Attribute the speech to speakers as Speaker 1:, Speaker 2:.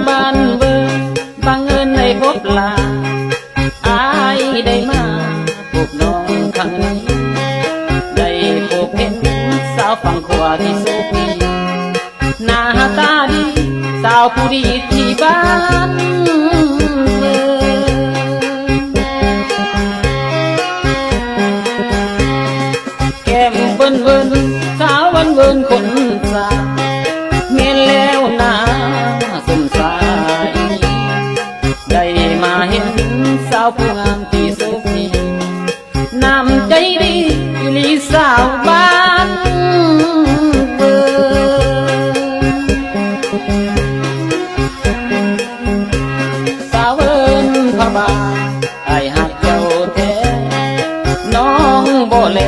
Speaker 1: บ้านเบิ่งบังเอิญได้พบลาอายได้มาพบน้องครั้งนี้ได้พบเห็นสาวฝั่งขวาที่โสพีหน้าตาดีสาวผู้ดีที่บ้านเบิ่งแก้มเบิ่นๆสาวเบิ่นๆคนสาแม่นแล้วนาสมสายได้มาเห็นสาวผู้งามที่โสพีน้ำใจดีอีหลีสาวบ้านเบิ่งสาวเอิ้นพระบาอ้ายฮักเจ้าแท้น้องบ่แล